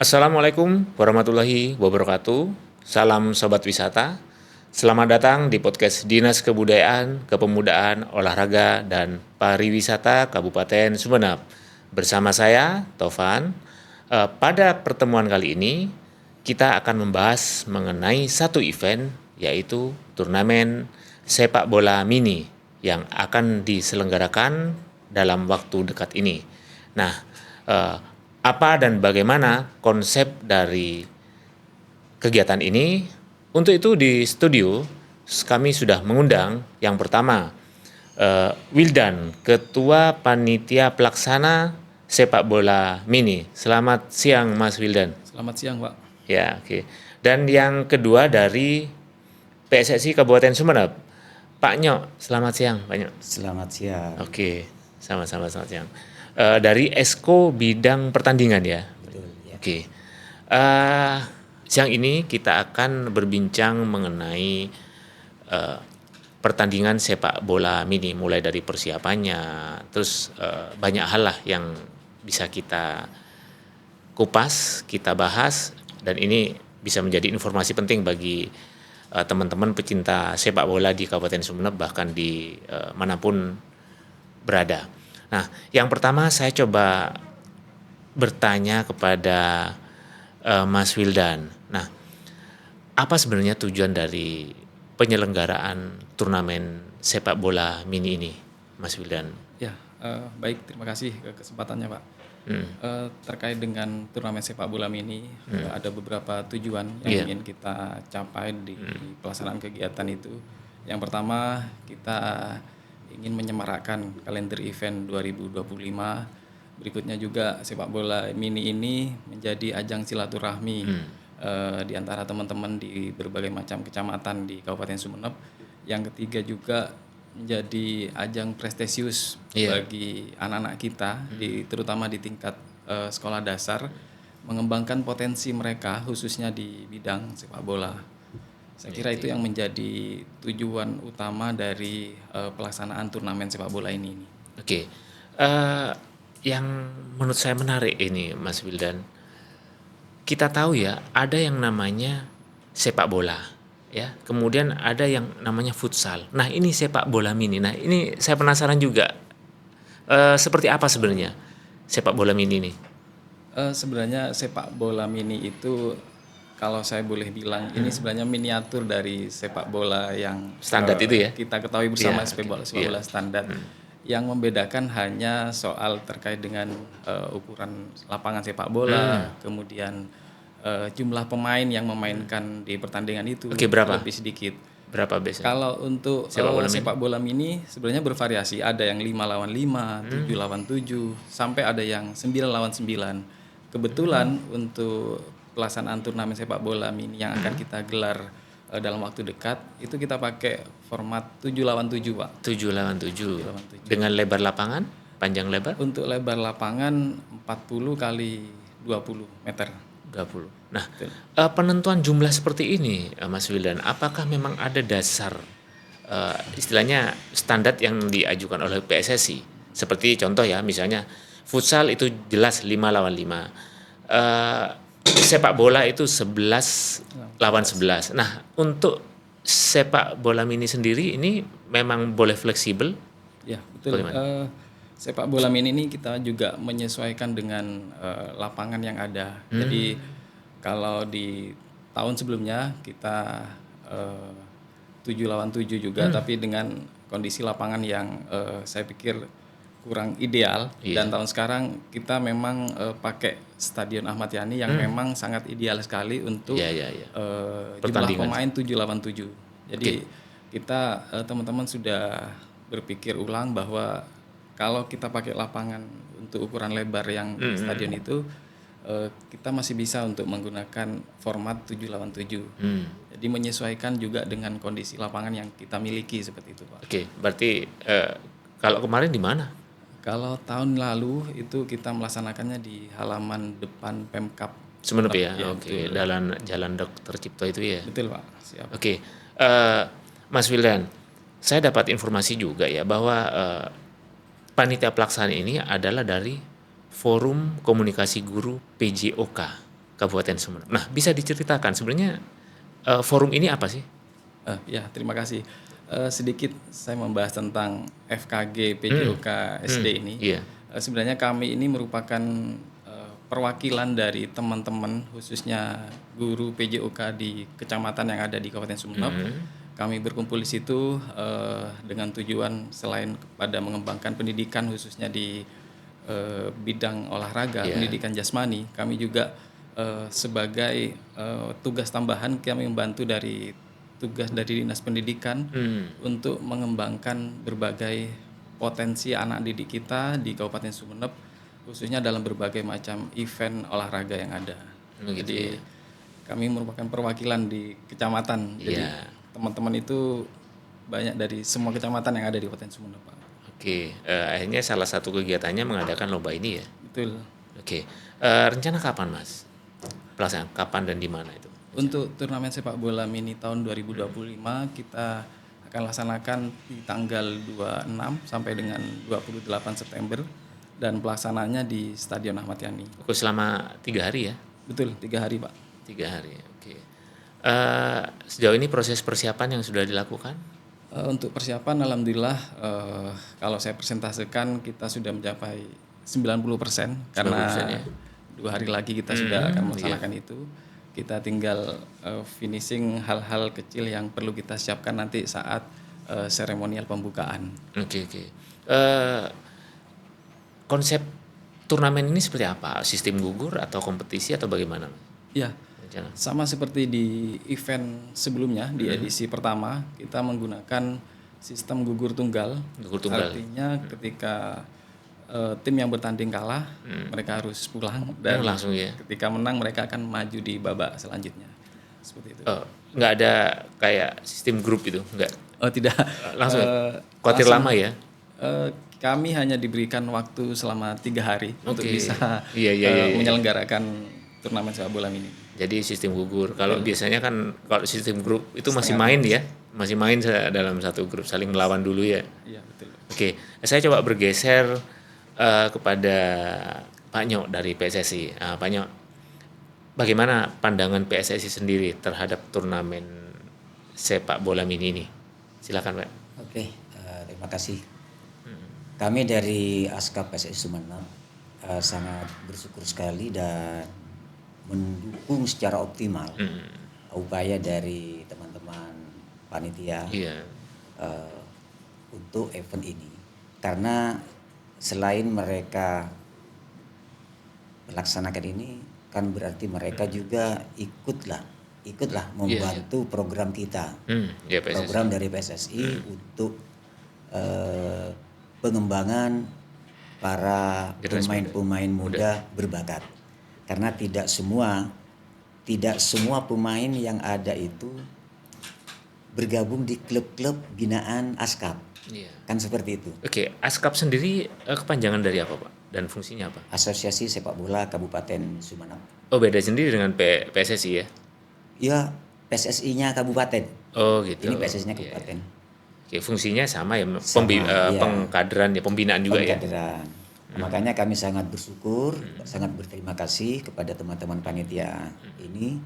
Assalamualaikum warahmatullahi wabarakatuh. Salam Sobat Wisata. Selamat datang di podcast Dinas Kebudayaan, Kepemudaan, Olahraga, dan Pariwisata Kabupaten Sumeneb. Bersama saya, Tovan. Pada pertemuan kali ini, kita akan membahas mengenai satu event, yaitu turnamen sepak bola mini yang akan diselenggarakan dalam waktu dekat ini. Nah, apa dan bagaimana konsep dari kegiatan ini? Untuk itu di studio kami sudah mengundang yang pertama Wildan, Ketua Panitia Pelaksana Sepak Bola Mini. Selamat siang Mas Wildan. Selamat siang, Pak. Ya, oke. Dan yang kedua dari PSSI Kabupaten Sumeneb, Pak Nyok. Selamat siang, Pak Nyok. Selamat siang. Oke, sama-sama selamat siang. Dari Esko Bidang Pertandingan ya. Betul ya. Oke. Siang ini kita akan berbincang mengenai pertandingan sepak bola mini, mulai dari persiapannya, terus banyak hal lah yang bisa kita kupas, kita bahas, dan ini bisa menjadi informasi penting bagi teman-teman pecinta sepak bola di Kabupaten Sumeneb, bahkan di manapun berada. Nah, yang pertama saya coba bertanya kepada Mas Wildan. Nah, apa sebenarnya tujuan dari penyelenggaraan turnamen sepak bola mini ini, Mas Wildan? Ya, baik. Terima kasih kesempatannya, Pak. Terkait dengan turnamen sepak bola mini, ada beberapa tujuan yang ingin kita capai di pelaksanaan kegiatan itu. Yang pertama, kita ingin menyemarakkan kalender event 2025. Berikutnya juga sepak bola mini ini menjadi ajang silaturahmi di antara teman-teman di berbagai macam kecamatan di Kabupaten Sumeneb. Yang ketiga juga menjadi ajang prestisius bagi anak-anak kita, terutama di tingkat sekolah dasar, mengembangkan potensi mereka khususnya di bidang sepak bola. Saya kira itu yang menjadi tujuan utama dari pelaksanaan turnamen sepak bola ini. Oke. Yang menurut saya menarik ini, Mas Wildan, kita tahu ya, ada yang namanya sepak bola, ya. Kemudian ada yang namanya futsal. Nah, ini sepak bola mini. Nah, ini saya penasaran juga, seperti apa sebenarnya sepak bola mini ini? Sebenarnya sepak bola mini itu, kalau saya boleh bilang, ini sebenarnya miniatur dari sepak bola yang Standar itu ya? kita ketahui bersama, sepak bola standar. Yang membedakan hanya soal terkait dengan ukuran lapangan sepak bola, kemudian jumlah pemain yang memainkan di pertandingan itu. Oke, berapa? Lebih sedikit. Berapa biasanya? Kalau untuk sepak bola mini sebenarnya bervariasi. Ada yang 5 lawan 5, 7 lawan 7, sampai ada yang 9 lawan 9. Kebetulan untuk pelaksanaan turnamen sepak bola mini yang akan kita gelar dalam waktu dekat, itu kita pakai format 7 lawan 7, Pak. 7 lawan 7. Dengan lebar lapangan, panjang lebar? Untuk lebar lapangan 40 kali 20 meter. 20. Nah, penentuan jumlah seperti ini, Mas Wildan, apakah memang ada dasar istilahnya standar yang diajukan oleh PSSI? Seperti contoh ya, misalnya futsal itu jelas 5 lawan 5. Sepak bola itu 11 lawan 11. Nah, untuk sepak bola mini sendiri ini memang boleh fleksibel? Ya, betul. Sepak bola mini ini kita juga menyesuaikan dengan lapangan yang ada. Jadi kalau di tahun sebelumnya kita 7 lawan 7 juga, tapi dengan kondisi lapangan yang saya pikir kurang ideal. Dan tahun sekarang kita memang pakai Stadion Ahmad Yani yang memang sangat ideal sekali untuk jumlah pemain 7 lawan 7. Jadi kita teman-teman sudah berpikir ulang bahwa kalau kita pakai lapangan untuk ukuran lebar yang stadion itu, kita masih bisa untuk menggunakan format 7 lawan 7. Jadi menyesuaikan juga dengan kondisi lapangan yang kita miliki seperti itu, Pak. Oke, berarti kalau kemarin di mana? Kalau tahun lalu itu kita melaksanakannya di halaman depan Pemkab Sumeneb ya. Oke, Jalan Dr. Cipto itu ya. Betul, Pak. Siap. Oke. Mas Wildan, saya dapat informasi juga ya bahwa panitia pelaksana ini adalah dari Forum Komunikasi Guru PJOK. Kabupaten Sumeneb. Nah, bisa diceritakan sebenarnya forum ini apa sih? Ya, terima kasih. Sedikit saya membahas tentang FKG PJOK SD ini. Iya. Sebenarnya kami ini merupakan perwakilan dari teman-teman khususnya guru PJOK di kecamatan yang ada di Kabupaten Sumeneb. Kami berkumpul di situ dengan tujuan selain kepada mengembangkan pendidikan khususnya di bidang olahraga, pendidikan jasmani, kami juga sebagai tugas tambahan kami membantu dari tugas dari Dinas Pendidikan untuk mengembangkan berbagai potensi anak didik kita di Kabupaten Sumeneb khususnya dalam berbagai macam event olahraga yang ada. Jadi kami merupakan perwakilan di kecamatan. Jadi teman-teman itu banyak dari semua kecamatan yang ada di Kabupaten Sumeneb, Pak. Oke, akhirnya salah satu kegiatannya mengadakan lomba ini ya. Betul. Oke, rencana kapan Mas? Pelaksanaan kapan dan di mana itu? Untuk turnamen sepak bola mini tahun 2025 kita akan laksanakan di tanggal 26 sampai dengan 28 September dan pelaksanaannya di Stadion Ahmad Yani. Oke, selama 3 hari ya? Betul, 3 hari, Pak. 3 hari, oke. Sejauh ini proses persiapan yang sudah dilakukan? Untuk persiapan alhamdulillah kalau saya presentasekan kita sudah mencapai 90% karena 90% ya? 2 hari lagi kita sudah akan melaksanakan itu. Kita tinggal finishing hal-hal kecil yang perlu kita siapkan nanti saat seremonial pembukaan. Oke. Konsep turnamen ini seperti apa? Sistem gugur atau kompetisi atau bagaimana? Ya, sama seperti di event sebelumnya di edisi pertama kita menggunakan sistem gugur tunggal. Artinya ketika tim yang bertanding kalah mereka harus pulang dan langsung ya. Ketika menang mereka akan maju di babak selanjutnya. Seperti itu. Nggak ada kayak sistem grup itu, nggak? Oh tidak. Langsung. Khawatir lama ya? Kami hanya diberikan waktu selama 3 hari untuk bisa menyelenggarakan turnamen sepak bola mini. Jadi sistem gugur. Kalau biasanya kan kalau sistem grup itu masih main ya, masih main dalam satu grup saling melawan dulu ya. Iya betul. Oke, saya coba bergeser kepada Pak Nyok dari PSSI. Pak Nyok, bagaimana pandangan PSSI sendiri terhadap turnamen sepak bola mini ini? Silakan Pak. Oke, terima kasih. Kami dari Askap PSSI Sumeneb sangat bersyukur sekali dan mendukung secara optimal upaya dari teman-teman panitia untuk event ini. Karena selain mereka melaksanakan ini, kan berarti mereka juga ikutlah membantu program kita, program dari PSSI untuk pengembangan para pemain-pemain muda berbakat. Karena tidak semua pemain yang ada itu bergabung di klub-klub binaan Askap. Kan seperti itu. Oke, Askap sendiri kepanjangan dari apa Pak? Dan fungsinya apa? Asosiasi Sepak Bola Kabupaten Sumeneb. Oh, beda sendiri dengan PSSI ya? Ya, PSSI-nya kabupaten. Oh gitu. Ini PSSI-nya kabupaten. Oke, fungsinya sama ya, pengkaderan ya, pembinaan juga ya. Makanya kami sangat bersyukur, sangat berterima kasih kepada teman-teman panitia ini,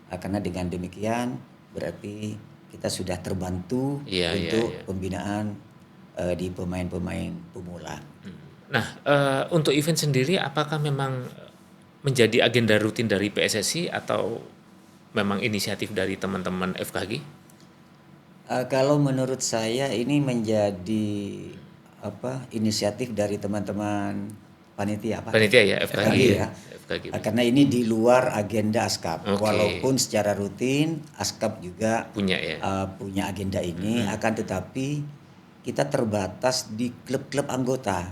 karena dengan demikian berarti kita sudah terbantu untuk pembinaan di pemain-pemain pemula. Nah, untuk event sendiri apakah memang menjadi agenda rutin dari PSSI atau memang inisiatif dari teman-teman FKG? Kalau menurut saya ini menjadi inisiatif dari teman-teman panitia Pak. Panitia ya, FKG ya. FKG. Karena ini di luar agenda Askap. Walaupun secara rutin Askap juga punya agenda ini, akan tetapi kita terbatas di klub-klub anggota.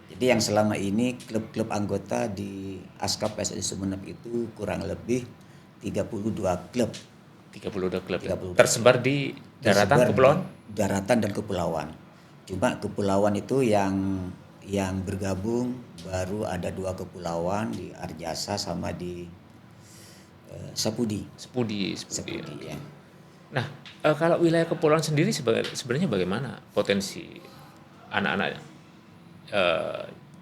Jadi yang selama ini klub-klub anggota di Askap PSSI Sumeneb itu kurang lebih 32 klub. 32 klub. Tersebar di daratan, kepulauan? Daratan dan kepulauan. Cuma kepulauan itu yang bergabung baru ada 2 kepulauan di Arjasa sama di Sapudi ya. Nah, kalau wilayah kepulauan sendiri sebenarnya bagaimana potensi anak-anak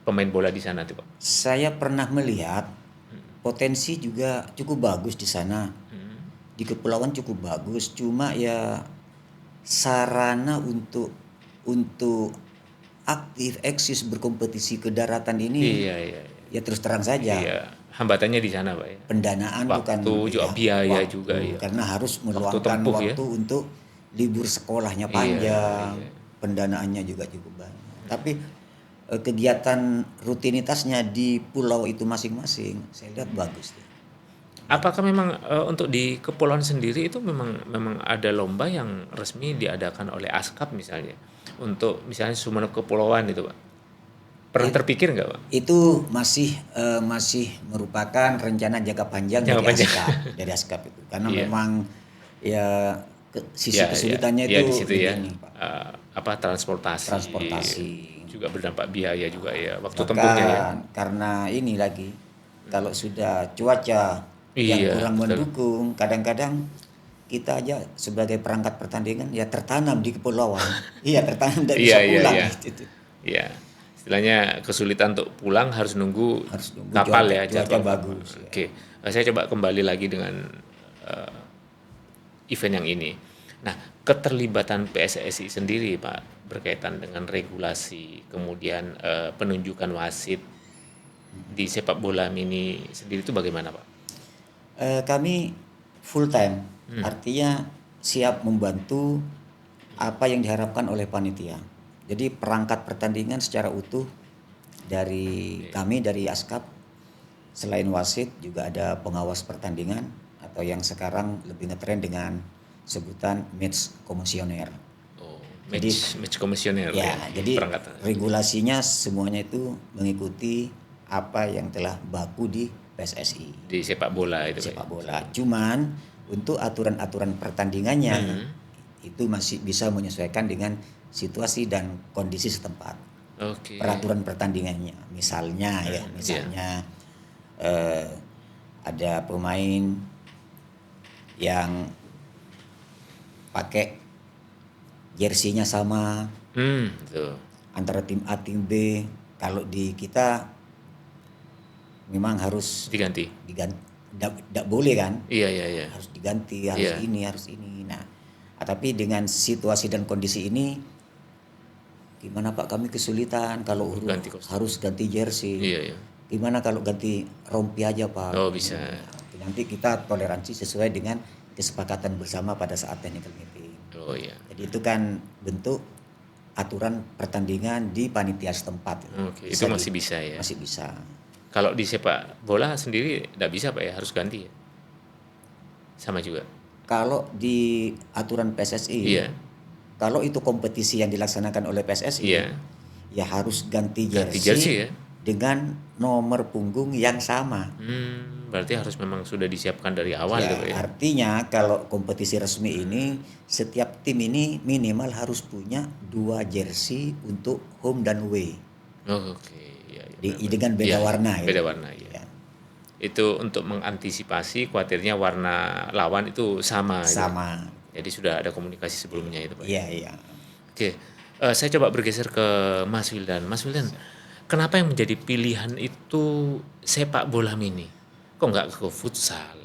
pemain bola di sana tuh Pak? Saya pernah melihat potensi juga cukup bagus di sana. Di kepulauan cukup bagus, cuma ya sarana untuk aktif eksis berkompetisi ke daratan ini ya terus terang saja. Iya, hambatannya di sana Pak ya. Pendanaan bukan juga biaya juga ya. karena harus meluangkan waktu untuk libur sekolahnya panjang, pendanaannya juga cukup banyak. Tapi kegiatan rutinitasnya di pulau itu masing-masing saya lihat bagus. Apakah memang untuk di kepulauan sendiri itu memang ada lomba yang resmi diadakan oleh Askap misalnya untuk misalnya Sumeneb Kepulauan itu Pak? Pernah terpikir nggak Pak? Itu masih merupakan rencana jangka panjang dari Askap itu karena memang ya sisi kesulitannya itu di situ ya. Ini, Pak. Transportasi juga berdampak biaya juga ya waktu tempuhnya ya. Karena ini lagi kalau sudah cuaca yang kurang mendukung, kadang-kadang kita aja sebagai perangkat pertandingan ya tertanam di kepulauan. Tertanam dan bisa pulang. Iya. Istilahnya kesulitan untuk pulang harus nunggu kapal cuaca bagus. Oke. Saya coba kembali lagi dengan event yang ini. Nah, keterlibatan PSSI sendiri Pak berkaitan dengan regulasi, kemudian penunjukan wasit di sepak bola mini sendiri itu bagaimana Pak? Kami full time, artinya siap membantu apa yang diharapkan oleh panitia. Jadi perangkat pertandingan secara utuh dari kami dari Askap, selain wasit juga ada pengawas pertandingan atau yang sekarang lebih ngetren dengan sebutan match komisioner. Match komisioner ya. Jadi regulasinya semuanya itu mengikuti apa yang telah baku di PSSI. Di sepak bola itu. Sepak bola. Cuman untuk aturan-aturan pertandingannya itu masih bisa menyesuaikan dengan situasi dan kondisi setempat. Peraturan pertandingannya, misalnya ada pemain yang pakai jersinya sama antara tim A tim B. Kalau di kita memang harus diganti. Tidak boleh kan? Iya. Harus diganti, harus ini. Nah, tapi dengan situasi dan kondisi ini, gimana Pak? Kami kesulitan kalau harus ganti jersey. Iya. Gimana kalau ganti rompi aja Pak? Oh bisa. Nanti kita toleransi sesuai dengan kesepakatan bersama pada saat technical meeting. Oh iya. Jadi itu kan bentuk aturan pertandingan di panitia setempat. Itu masih bisa ya? Masih bisa. Kalau di sepak bola sendiri tidak bisa Pak ya, harus ganti ya? Sama juga? Kalau di aturan PSSI, kalau itu kompetisi yang dilaksanakan oleh PSSI, ya harus ganti jersey ya? Dengan nomor punggung yang sama. Berarti harus memang sudah disiapkan dari awal gitu ya? Artinya kalau kompetisi resmi ini, setiap tim ini minimal harus punya 2 jersey untuk home dan away. Dengan beda warna ya. Beda warna ya. Itu untuk mengantisipasi khawatirnya warna lawan itu sama. Jadi sudah ada komunikasi sebelumnya itu Pak. Iya. Oke. Saya coba bergeser ke Mas Wildan. Mas Wildan, kenapa yang menjadi pilihan itu sepak bola mini? Kok nggak ke futsal?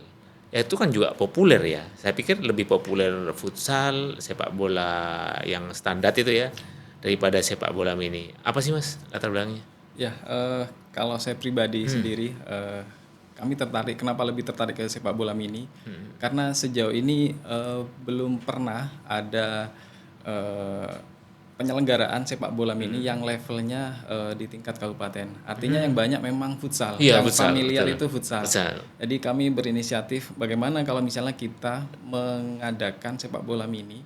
Ya itu kan juga populer ya. Saya pikir lebih populer futsal, sepak bola yang standar itu ya, daripada sepak bola mini. Apa sih Mas latar belakangnya? Ya, kalau saya pribadi sendiri, kami kenapa lebih tertarik ke sepak bola mini? Karena sejauh ini belum pernah ada penyelenggaraan sepak bola mini yang levelnya di tingkat kabupaten. Artinya yang banyak memang futsal. Yang familiar itu futsal. Jadi kami berinisiatif bagaimana kalau misalnya kita mengadakan sepak bola mini,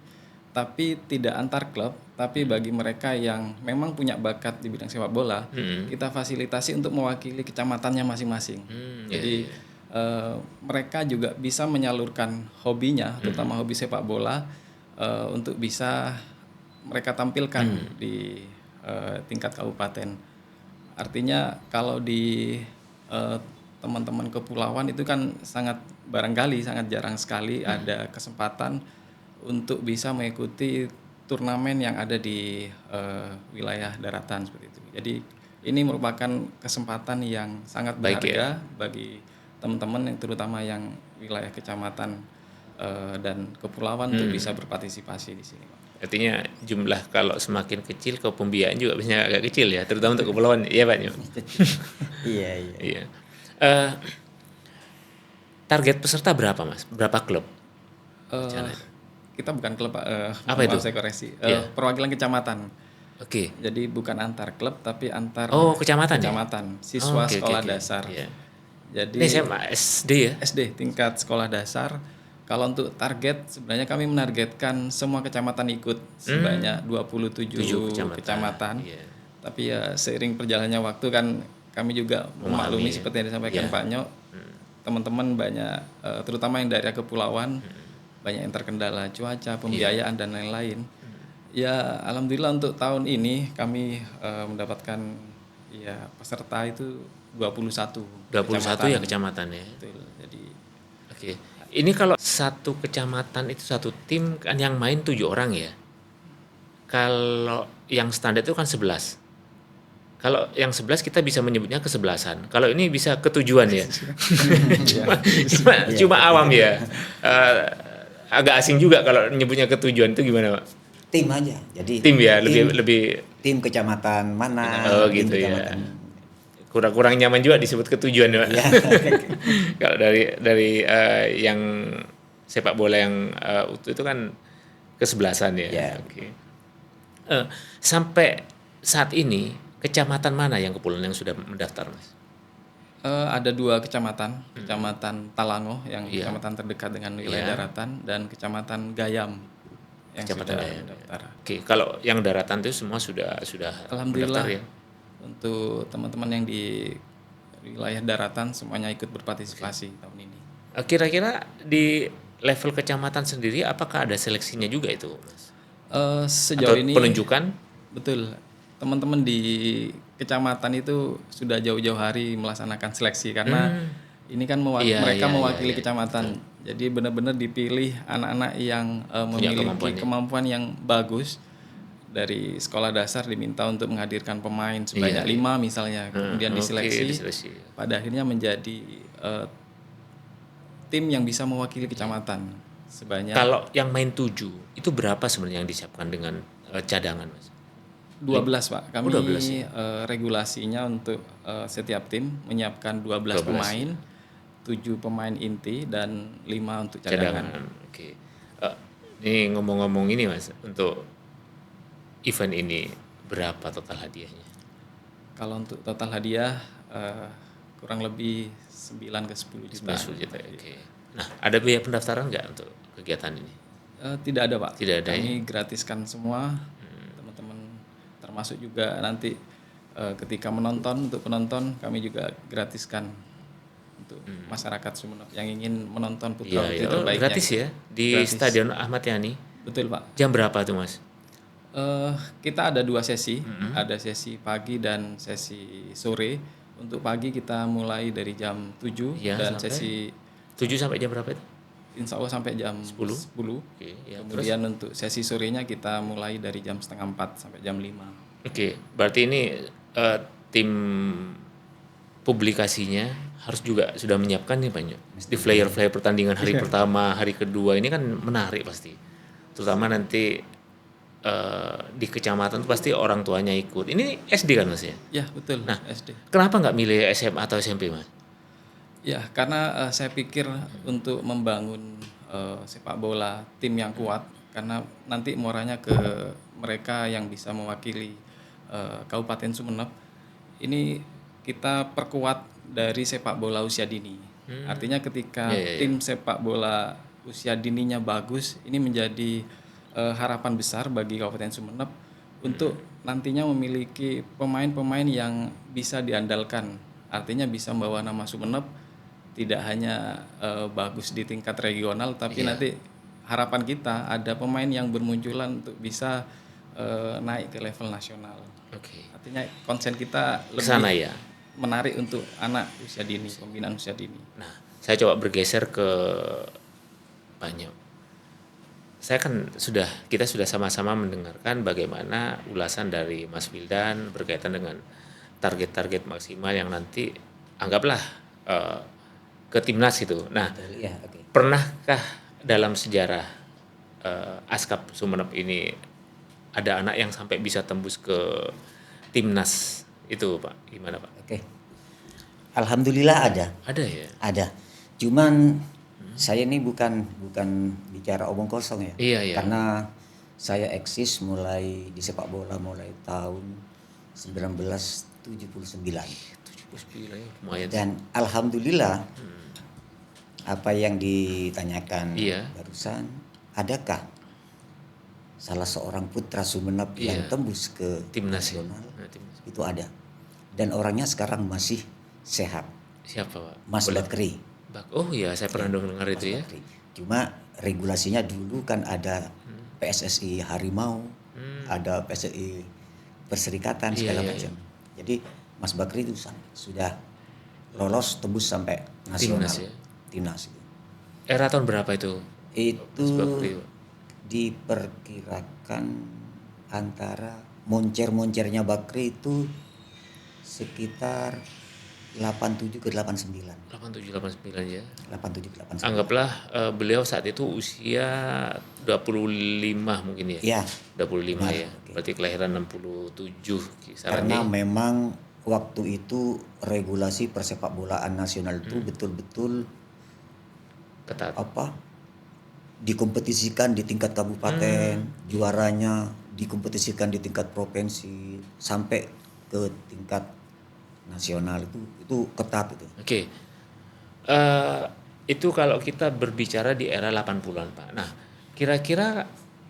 tapi tidak antar klub, tapi bagi mereka yang memang punya bakat di bidang sepak bola, kita fasilitasi untuk mewakili kecamatannya masing-masing. Jadi mereka juga bisa menyalurkan hobinya, terutama hobi sepak bola, untuk bisa mereka tampilkan di tingkat kabupaten. Artinya kalau di teman-teman kepulauan itu kan sangat jarang sekali ada kesempatan untuk bisa mengikuti turnamen yang ada di wilayah daratan seperti itu. Jadi ini merupakan kesempatan yang sangat berharga bagi teman-teman yang terutama yang wilayah kecamatan dan kepulauan untuk bisa berpartisipasi di sini, Pak. Artinya jumlah kalau semakin kecil pembiayaan juga biasanya agak kecil ya, terutama untuk kepulauan. Iya Pak. Iya. Iya. Target peserta berapa Mas? Berapa klub? Kita bukan klub, Pak. Apa itu? Saya koreksi. Perwakilan kecamatan. Oke. Jadi bukan antar klub tapi antar kecamatan ya? Siswa sekolah dasar. Iya. Jadi Ini SMA SD ya? SD tingkat sekolah dasar. Kalau untuk target sebenarnya kami menargetkan semua kecamatan ikut sebanyak 27 kecamatan. Iya. Tapi ya seiring perjalannya waktu kan kami juga memaklumi seperti yang disampaikan Pak Nyok. Teman-teman banyak terutama yang daerah kepulauan banyak yang terkendala cuaca, pembiayaan dan lain-lain. Ya alhamdulillah untuk tahun ini kami mendapatkan peserta itu 21 ya kecamatan ya. Betul. Jadi oke. Ini kalau satu kecamatan itu satu tim kan yang main 7 orang ya. Kalau yang standar itu kan 11. Kalau yang 11 kita bisa menyebutnya kesebelasan. Kalau ini bisa ketujuan ya. cuma awam ya. Agak asing juga kalau nyebutnya ketujuan itu gimana Pak? Tim aja. Jadi tim ya, lebih tim kecamatan mana? Gitu ya. Kurang nyaman juga disebut ketujuan Pak. Ya. Kalau dari yang sepak bola yang utuh itu kan kesebelasan ya. Ya. Oke. Sampai saat ini kecamatan mana yang kepulauan yang sudah mendaftar Mas? Ada 2 kecamatan, Kecamatan Talango yang kecamatan terdekat dengan wilayah daratan dan Kecamatan Gayam yang sudah mendaftar. Oke, kalau yang daratan itu semua sudah Alhamdulillah mendaftar ya. Untuk teman-teman yang di wilayah daratan semuanya ikut berpartisipasi tahun ini. Kira-kira di level kecamatan sendiri apakah ada seleksinya juga itu Mas? Sejauh Atau ini penunjukan? Betul. Teman-teman di kecamatan itu sudah jauh-jauh hari melaksanakan seleksi karena ini kan mereka mewakili kecamatan. Jadi benar-benar dipilih anak-anak yang memiliki kemampuan yang bagus. Dari sekolah dasar diminta untuk menghadirkan pemain sebanyak 5 misalnya, kemudian diseleksi. Pada akhirnya menjadi tim yang bisa mewakili kecamatan sebanyak. Kalau yang main 7 itu berapa sebenarnya yang disiapkan dengan cadangan Mas? 12 Pak. Kami 12 regulasinya untuk setiap tim menyiapkan 12 pemain, 7 pemain inti dan 5 untuk cadangan. Oke. Ini ngomong-ngomong ini Mas, untuk event ini berapa total hadiahnya? Kalau untuk total hadiah kurang lebih 9 ke 10 juta. 10 juta. Oke. Nah, ada biaya pendaftaran nggak untuk kegiatan ini? Tidak ada Pak. Tidak ada. Kami gratiskan semua. Teman-teman termasuk juga nanti ketika menonton, untuk penonton kami juga gratiskan untuk masyarakat Sumeneb yang ingin menonton putra putri terbaik. Gratis ya di gratis. Stadion Ahmad Yani. Betul Pak. Jam berapa tuh Mas? Kita ada 2 sesi, ada sesi pagi dan sesi sore. Untuk pagi kita mulai dari jam 7 dan sesi 7 sampai jam berapa itu? Insya Allah sampai jam 10. Oke, ya. Kemudian untuk sesi sorenya kita mulai dari jam 3:30 sampai jam 5. Oke, berarti ini tim publikasinya harus juga sudah menyiapkan nih banyak. Di flyer-flyer pertandingan hari pertama, hari kedua ini kan menarik pasti. Terutama nanti di kecamatan itu pasti orang tuanya ikut. Ini SD kan Mas ya? Ya betul. Nah, SD. Kenapa nggak milih SMA atau SMP Mas? Ya karena saya pikir untuk membangun sepak bola tim yang kuat, karena nanti muaranya ke mereka yang bisa mewakili Kabupaten Sumeneb. Ini kita perkuat dari sepak bola usia dini. Artinya ketika tim sepak bola usia dininya bagus, ini menjadi harapan besar bagi Kabupaten Sumeneb untuk nantinya memiliki pemain-pemain yang bisa diandalkan. Artinya bisa membawa nama Sumeneb tidak hanya bagus di tingkat regional, tapi nanti harapan kita ada pemain yang bermunculan untuk bisa naik ke level nasional. Artinya konsen kita lebih menarik untuk anak usia dini, pembinaan usia dini. Nah, saya coba bergeser ke Banyak. Kita sudah sama-sama mendengarkan bagaimana ulasan dari Mas Wildan berkaitan dengan target-target maksimal yang nanti anggaplah ke timnas itu. Nah, Ya, oke. pernahkah dalam sejarah Askap Sumeneb ini ada anak yang sampai bisa tembus ke timnas itu, Pak? Gimana, Pak? Oke. Alhamdulillah ada. Ada ya? Ada. Cuman saya ini bukan bicara omong kosong ya. Iya, iya. Karena saya eksis mulai di sepak bola mulai tahun 1979. 79 ya, lumayan. Dan alhamdulillah apa yang ditanyakan Iya. barusan, adakah salah seorang putra Sumeneb yang Iya. tembus ke Timnas ya? nasional? Nah, timnas. Itu ada. Dan orangnya sekarang masih sehat. Siapa, Pak? Mas Boleh- Bakri. Oh iya, saya pernah dengar Mas itu ya. Bakri. Cuma regulasinya dulu kan ada PSSI Harimau, ada PSSI Perserikatan Iya, segala iya, macam. Jadi Mas Bakri itu sudah lolos tembus sampai nasional. Timnas ya? Timnas. Era tahun berapa itu? Itu Mas Bakri, Pak? diperkirakan antara moncer-moncernya Bakri itu sekitar 87 ke 89. 87 89 ya. 87 ke 89. Anggaplah beliau saat itu usia 25 mungkin ya. Ya, 25 benar, ya. oke. Berarti kelahiran 67 kisaran karena nih. memang waktu itu regulasi persepak bolaan nasional itu betul-betul Ketat. dikompetisikan di tingkat kabupaten, juaranya dikompetisikan di tingkat provinsi sampai ke tingkat nasional, itu ketat itu. Oke. Itu kalau kita berbicara di era 80-an, Pak. Nah, kira-kira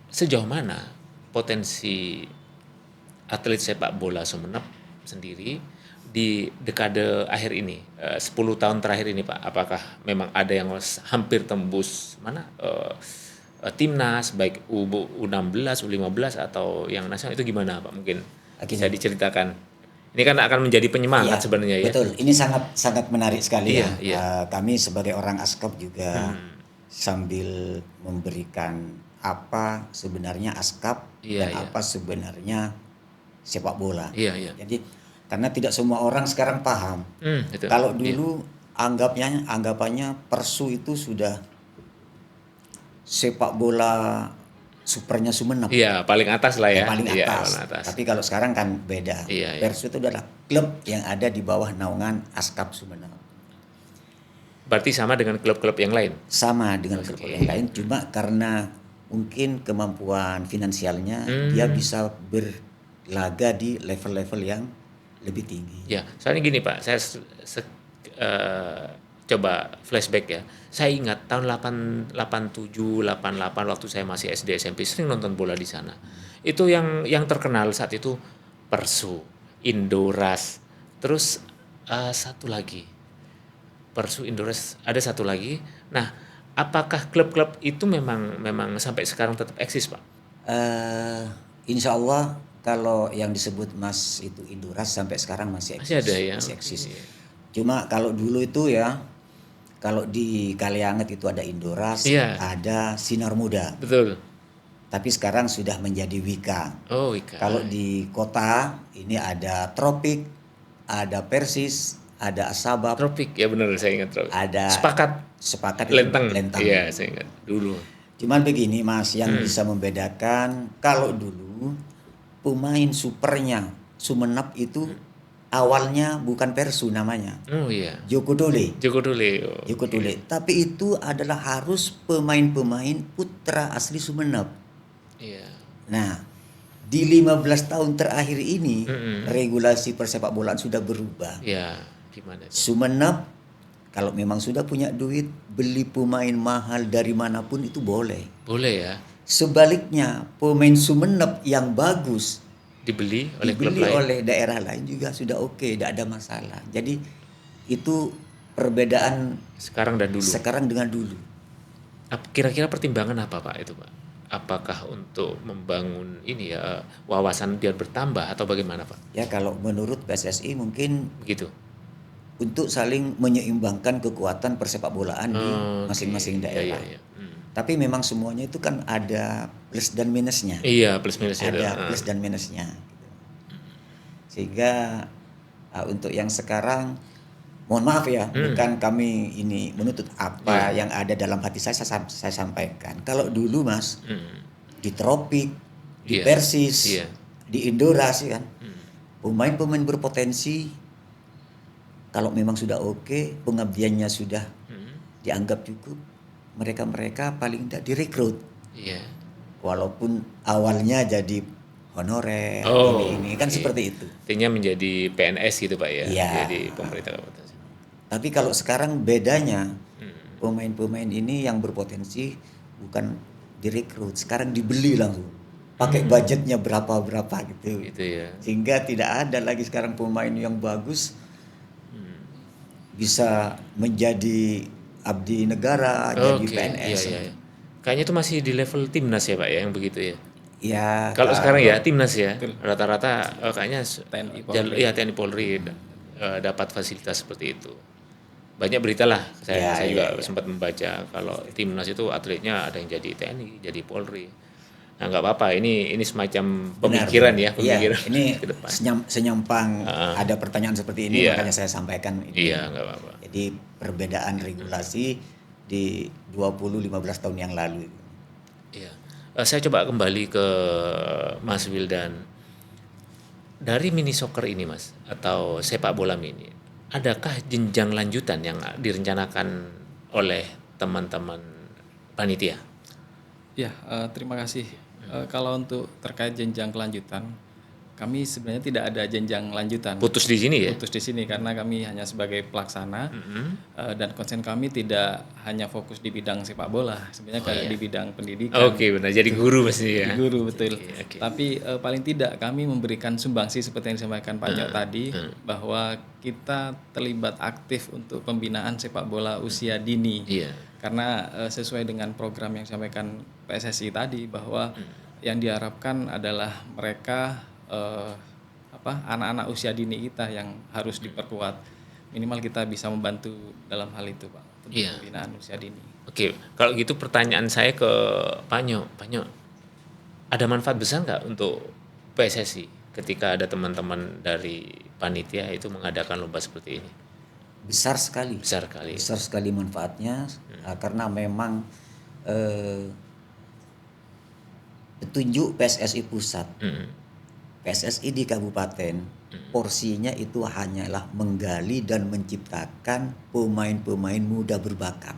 sejauh mana potensi atlet sepak bola Sumeneb sendiri di dekade akhir ini, 10 tahun terakhir ini, Pak? Apakah memang ada yang hampir tembus timnas baik U16, U15 atau yang nasional, itu gimana, Pak? Mungkin bisa diceritakan. Ini kan akan menjadi penyemangat Ya, sebenarnya ya. betul. Ini sangat menarik sekali Iya, ya. iya. Kami sebagai orang Askap juga sambil memberikan apa sebenarnya Askap Iya, dan iya. apa sebenarnya sepak bola. Iya, iya. Jadi karena tidak semua orang sekarang paham. Itu. Kalau dulu anggapannya Persu itu sudah sepak bola supernya Sumeneb. Iya, paling atas lah ya. Paling Iya, atas. paling atas. Tapi kalau sekarang kan beda. Iya, iya. Persu itu adalah klub yang ada di bawah naungan Askap Sumeneb. Berarti sama dengan klub-klub yang lain. Sama dengan klub yang lain, cuma karena mungkin kemampuan finansialnya dia bisa berlaga di level-level yang lebih tinggi. Ya, soalnya gini Pak, saya coba flashback ya. Saya ingat tahun 87, 88 waktu saya masih SD SMP sering nonton bola di sana. Itu yang terkenal saat itu Persu, Indoras, terus satu lagi. Persu, Indoras, ada satu lagi. Nah, apakah klub-klub itu memang sampai sekarang tetap eksis, Pak? Insya Allah kalau yang disebut Mas itu Indoras sampai sekarang masih eksis. Masih ada ya. Masih eksis. Iya. Cuma kalau dulu itu ya, kalau di Kalianget itu ada Indoras, Iya. ada Sinar Muda. Betul. Tapi sekarang sudah menjadi Wika. Oh, Wika. Kalau di kota ini ada Tropik, ada Persis, ada Asabab, Tropik, ya benar saya ingat Tropik. ada Sepakat itu Lenteng. Lentang. Iya, saya ingat dulu. Cuman begini Mas, yang bisa membedakan kalau dulu pemain supernya Sumeneb itu awalnya bukan Persu namanya, Oh iya. Joko Dole. Joko Dole. Oh, Joko Dole. Tapi itu adalah harus pemain-pemain putra asli Sumeneb. Iya. Nah, di 15 tahun terakhir ini regulasi persepak bolaan sudah berubah. Iya, gimana? Sumeneb kalau memang sudah punya duit, beli pemain mahal dari manapun itu boleh. Boleh ya Sebaliknya, pemain Sumeneb yang bagus dibeli oleh klub dibeli lain. oleh daerah lain juga sudah oke, tidak ada masalah. Jadi itu perbedaan Sekarang dan dulu. sekarang dengan dulu. Kira-kira pertimbangan apa Pak itu Pak? Apakah untuk membangun ini ya wawasan biar bertambah atau bagaimana Pak? Ya kalau menurut PSSI mungkin Begitu. untuk saling menyeimbangkan kekuatan persepak bolaan di masing-masing Iya, daerah. iya, iya. Tapi memang semuanya itu kan ada plus dan minusnya. Iya, plus minusnya Ada plus dan minusnya. Gitu. Sehingga untuk yang sekarang mohon maaf ya, bukan kami ini menuntut apa yang ada dalam hati saya sampaikan. Kalau dulu Mas, di Tropik, di Persis, di Indora sih kan, pemain-pemain berpotensi, kalau memang sudah oke, pengabdiannya sudah dianggap cukup, mereka paling tidak direkrut. Walaupun awalnya jadi honorer, ini kan seperti itu. Artinya menjadi PNS gitu Pak ya, jadi pemerintah kabupaten. Tapi kalau sekarang bedanya, pemain-pemain ini yang berpotensi bukan direkrut, sekarang dibeli langsung. Pakai budgetnya berapa gitu. Ya. Sehingga tidak ada lagi sekarang pemain yang bagus bisa menjadi abdi negara, jadi PNS. Iya. Kayaknya itu masih di level timnas ya Pak ya, yang begitu ya. Ya. Kalau sekarang ya timnas ya, rata-rata kayaknya TNI Polri dapat fasilitas seperti itu. Banyak berita lah, saya juga sempat membaca kalau timnas itu atletnya ada yang jadi TNI, jadi Polri. Nah nggak apa-apa, ini semacam pemikiran ya, pemikiran. Iya, ini senyampang ada pertanyaan seperti ini, makanya saya sampaikan ini. Iya, nggak apa-apa. Jadi perbedaan regulasi di 20-15 tahun yang lalu. Iya, saya coba kembali ke Mas Wildan. Dari mini soccer ini Mas, atau sepak bola mini, adakah jenjang lanjutan yang direncanakan oleh teman-teman panitia? Ya, terima kasih. Kalau untuk terkait jenjang kelanjutan, kami sebenarnya tidak ada jenjang lanjutan. Putus di sini ya? Putus di sini karena kami hanya sebagai pelaksana dan konsen kami tidak hanya fokus di bidang sepak bola, sebenarnya kayak di bidang pendidikan. Oke, benar. Jadi guru pasti ya. Guru betul. Okay. Tapi paling tidak kami memberikan sumbangsi seperti yang disampaikan Pak Nyok tadi bahwa kita terlibat aktif untuk pembinaan sepak bola usia dini. Karena sesuai dengan program yang disampaikan PSSI tadi bahwa yang diharapkan adalah mereka anak-anak usia dini kita yang harus diperkuat. Minimal kita bisa membantu dalam hal itu Pak, untuk pembinaan usia dini. Oke, kalau gitu pertanyaan saya ke Pak Nyok. Ada manfaat besar nggak untuk PSSI ketika ada teman-teman dari panitia itu mengadakan lomba seperti ini? Besar sekali. Besar sekali manfaatnya karena memang petunjuk PSSI pusat. PSSI di kabupaten porsinya itu hanyalah menggali dan menciptakan pemain-pemain muda berbakat.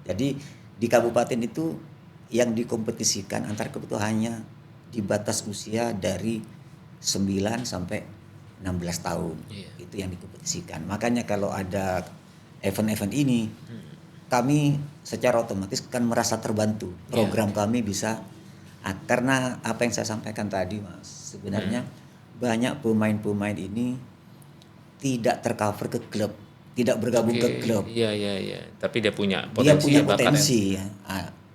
Jadi di kabupaten itu yang dikompetisikan antar klub itu hanya di batas usia dari 9 sampai 16 tahun. Itu yang dikompetisikan. Makanya kalau ada event-event ini kami secara otomatis kan merasa terbantu. Program kami bisa karena apa yang saya sampaikan tadi Mas. Sebenarnya banyak pemain-pemain ini tidak tercover ke klub, tidak bergabung ke klub. Iya. Tapi dia punya potensi ya.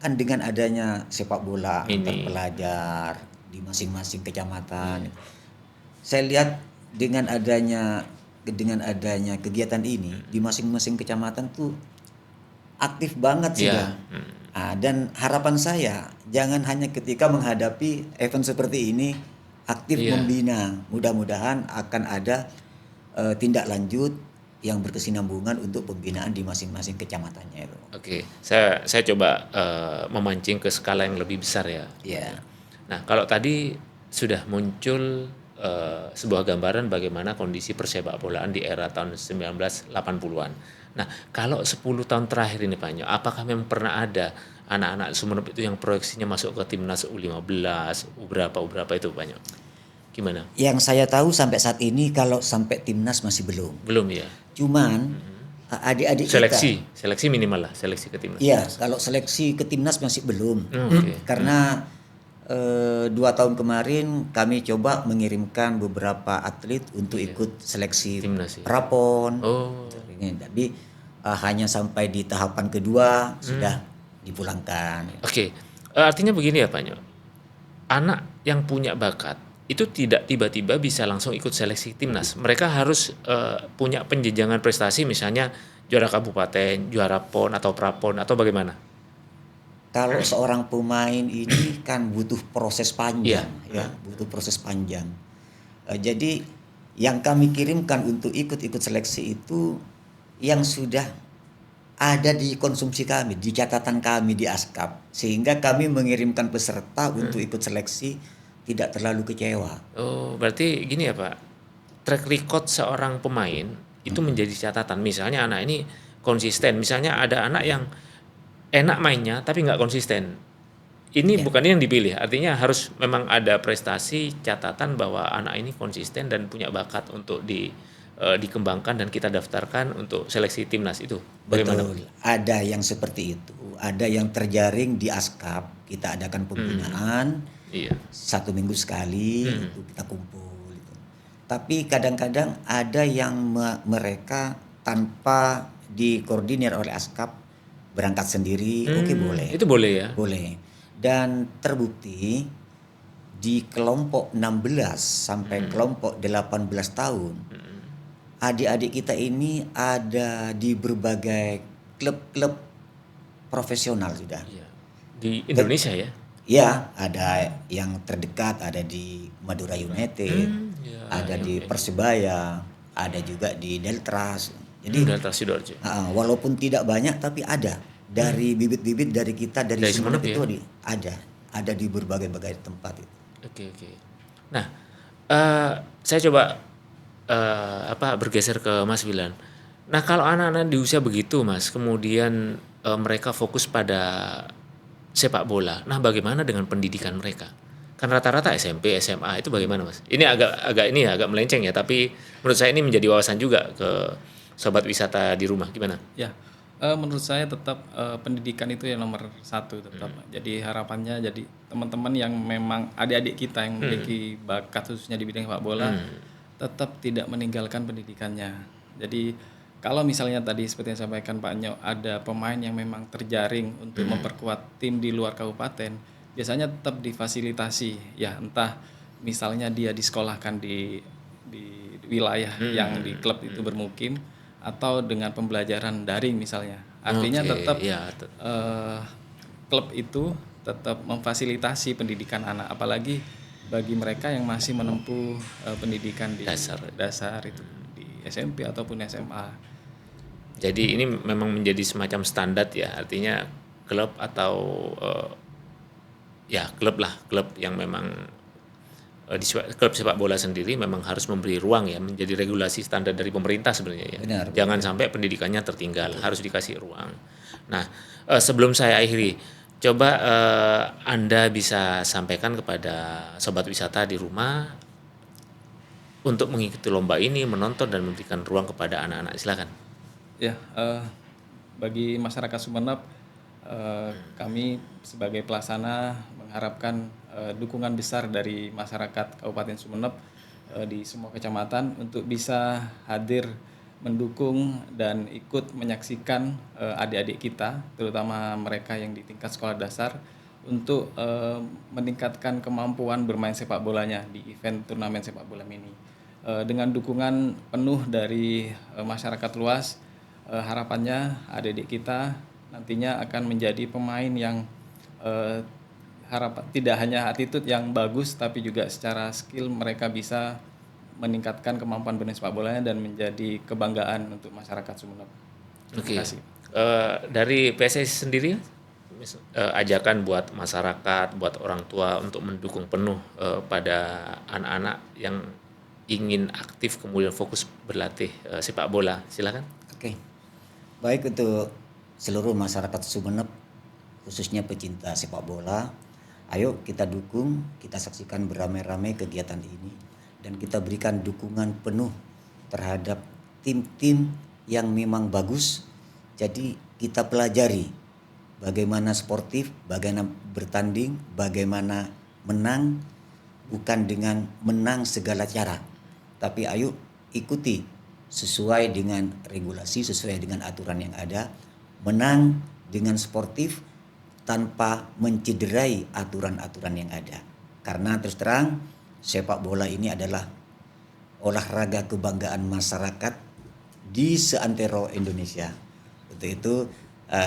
Kan dengan adanya sepak bola antar pelajar di masing-masing kecamatan. Saya lihat dengan adanya kegiatan ini di masing-masing kecamatan tuh aktif banget sudah. Dan harapan saya jangan hanya ketika menghadapi event seperti ini aktif membina. Mudah-mudahan akan ada tindak lanjut yang berkesinambungan untuk pembinaan di masing-masing kecamatannya itu. Oke, saya coba memancing ke skala yang lebih besar ya. Nah, kalau tadi sudah muncul sebuah gambaran bagaimana kondisi persepak bolaan di era tahun 1980-an. Nah, kalau 10 tahun terakhir ini Pak Nyok, apakah memang pernah ada anak-anak Sumeneb itu yang proyeksinya masuk ke timnas U15, berapa itu Pak Nyok? Gimana? Yang saya tahu sampai saat ini kalau sampai timnas masih belum. Belum ya. Cuman adik-adik seleksi minimal lah, seleksi ke timnas. Iya, kalau seleksi ke timnas masih belum. Karena 2 tahun kemarin kami coba mengirimkan beberapa atlet untuk ikut seleksi timnas, prapon. Tapi hanya sampai di tahapan kedua sudah dipulangkan. Oke. Artinya begini ya Pak Nyok. Anak yang punya bakat itu tidak tiba-tiba bisa langsung ikut seleksi timnas. Mereka harus punya penjenjangan prestasi, misalnya juara kabupaten, juara PON atau prapon atau bagaimana? Kalau seorang pemain ini kan butuh proses panjang, butuh proses panjang. Jadi yang kami kirimkan untuk ikut seleksi itu yang sudah ada di konsumsi kami, di catatan kami di ASKAP, sehingga kami mengirimkan peserta untuk ikut seleksi tidak terlalu kecewa. Oh, berarti gini ya Pak, track record seorang pemain itu menjadi catatan. Misalnya anak ini konsisten, misalnya ada anak yang enak mainnya tapi nggak konsisten. Ini bukan yang dipilih, artinya harus memang ada prestasi catatan bahwa anak ini konsisten dan punya bakat untuk dikembangkan dan kita daftarkan untuk seleksi timnas itu. Bagaimana? Betul, ada yang seperti itu, ada yang terjaring di ASKAP, kita adakan pembinaan, Iya. 1 minggu sekali itu kita kumpul. Gitu. Tapi kadang-kadang ada yang mereka tanpa dikoordinir oleh ASKAP berangkat sendiri, oke boleh. Itu boleh ya? Boleh. Dan terbukti di kelompok 16 sampai kelompok 18 tahun, adik-adik kita ini ada di berbagai klub-klub profesional sudah. Iya. Di Indonesia ya? Ya, ada yang terdekat, ada di Madura United, ada di Persebaya, ada juga di Deltras. Jadi Delta Sidoarjo. walaupun tidak banyak tapi ada dari bibit-bibit dari kita dari Sumeneb itu ada di berbagai tempat itu. Oke. Nah, saya coba bergeser ke Mas Wilan. Nah, kalau anak-anak di usia begitu, Mas, kemudian mereka fokus pada sepak bola. Nah, bagaimana dengan pendidikan mereka? Kan rata-rata SMP, SMA itu bagaimana, Mas? Ini agak melenceng ya, tapi menurut saya ini menjadi wawasan juga ke sobat wisata di rumah. Gimana? Ya, menurut saya tetap pendidikan itu yang nomor 1 tetap. Jadi harapannya jadi teman-teman yang memang adik-adik kita yang memiliki bakat khususnya di bidang sepak bola tetap tidak meninggalkan pendidikannya. Jadi kalau misalnya tadi seperti yang disampaikan Pak Nyo, ada pemain yang memang terjaring untuk memperkuat tim di luar kabupaten, biasanya tetap difasilitasi. Ya, entah misalnya dia disekolahkan di wilayah yang di klub itu bermukim, atau dengan pembelajaran daring misalnya. Artinya tetap klub itu tetap memfasilitasi pendidikan anak, apalagi bagi mereka yang masih menempuh pendidikan di dasar itu di SMP ataupun SMA. Jadi ini memang menjadi semacam standar ya, artinya klub atau klub yang memang di klub sepak bola sendiri memang harus memberi ruang ya, menjadi regulasi standar dari pemerintah sebenarnya ya. Benar. Jangan sampai pendidikannya tertinggal, harus dikasih ruang. Nah, sebelum saya akhiri, coba Anda bisa sampaikan kepada sobat wisata di rumah untuk mengikuti lomba ini, menonton dan memberikan ruang kepada anak-anak. Silakan. Ya, bagi masyarakat Sumeneb, kami sebagai pelaksana mengharapkan dukungan besar dari masyarakat Kabupaten Sumeneb di semua kecamatan untuk bisa hadir mendukung dan ikut menyaksikan adik-adik kita, terutama mereka yang di tingkat sekolah dasar, untuk meningkatkan kemampuan bermain sepak bolanya di event turnamen sepak bola mini. Dengan dukungan penuh dari masyarakat luas, harapannya adik-adik kita nantinya akan menjadi pemain yang tidak hanya attitude yang bagus, tapi juga secara skill mereka bisa meningkatkan kemampuan bermain sepak bolanya dan menjadi kebanggaan untuk masyarakat Sumeneb. Terima kasih. Dari PSSI sendiri, ajakan buat masyarakat, buat orang tua untuk mendukung penuh pada anak-anak yang ingin aktif kemudian fokus berlatih sepak bola. Silakan. Oke. Baik, untuk seluruh masyarakat Sumeneb, khususnya pecinta sepak bola, ayo kita dukung, kita saksikan beramai-ramai kegiatan ini, dan kita berikan dukungan penuh terhadap tim-tim yang memang bagus. Jadi kita pelajari bagaimana sportif, bagaimana bertanding, bagaimana menang, bukan dengan menang segala cara, tapi ayo ikuti sesuai dengan regulasi, sesuai dengan aturan yang ada, menang dengan sportif tanpa mencederai aturan-aturan yang ada. Karena terus terang sepak bola ini adalah olahraga kebanggaan masyarakat di seantero Indonesia. Untuk itu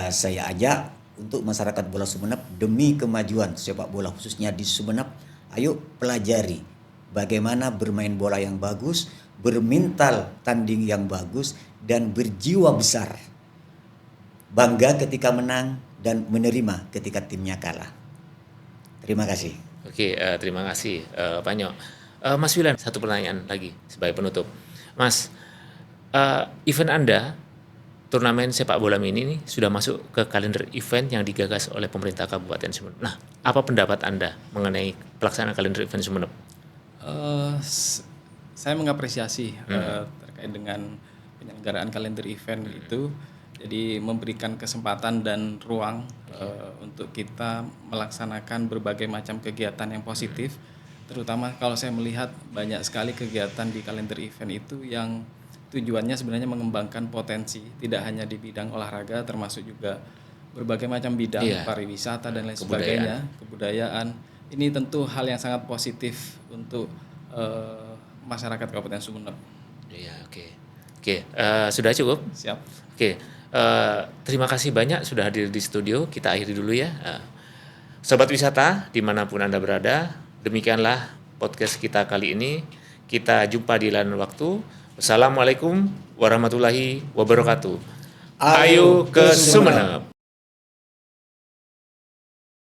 saya ajak untuk masyarakat bola Sumeneb, demi kemajuan sepak bola khususnya di Sumeneb, ayo pelajari bagaimana bermain bola yang bagus, bermental tanding yang bagus, dan berjiwa besar. Bangga ketika menang dan menerima ketika timnya kalah. Terima kasih. Oke, terima kasih Pak Nyo. Mas Wilan, satu pertanyaan lagi sebagai penutup. Mas, event Anda, turnamen sepak bola mini ini sudah masuk ke kalender event yang digagas oleh pemerintah Kabupaten Sumeneb. Nah, apa pendapat Anda mengenai pelaksanaan kalender event Sumeneb? Saya mengapresiasi terkait dengan penyelenggaraan kalender event itu. Jadi memberikan kesempatan dan ruang untuk kita melaksanakan berbagai macam kegiatan yang positif. Terutama kalau saya melihat banyak sekali kegiatan di kalender event itu yang tujuannya sebenarnya mengembangkan potensi, tidak hanya di bidang olahraga, termasuk juga berbagai macam bidang, pariwisata dan lain sebagainya, kebudayaan. Ini tentu hal yang sangat positif untuk masyarakat Kabupaten Sumeneb. Iya, oke. Sudah cukup? Siap. Oke. Terima kasih banyak sudah hadir di studio. Kita akhiri dulu ya. Sobat wisata dimanapun Anda berada, demikianlah podcast kita kali ini. Kita jumpa di lain waktu. Wassalamualaikum warahmatullahi wabarakatuh. Ayo ke Sumeneb.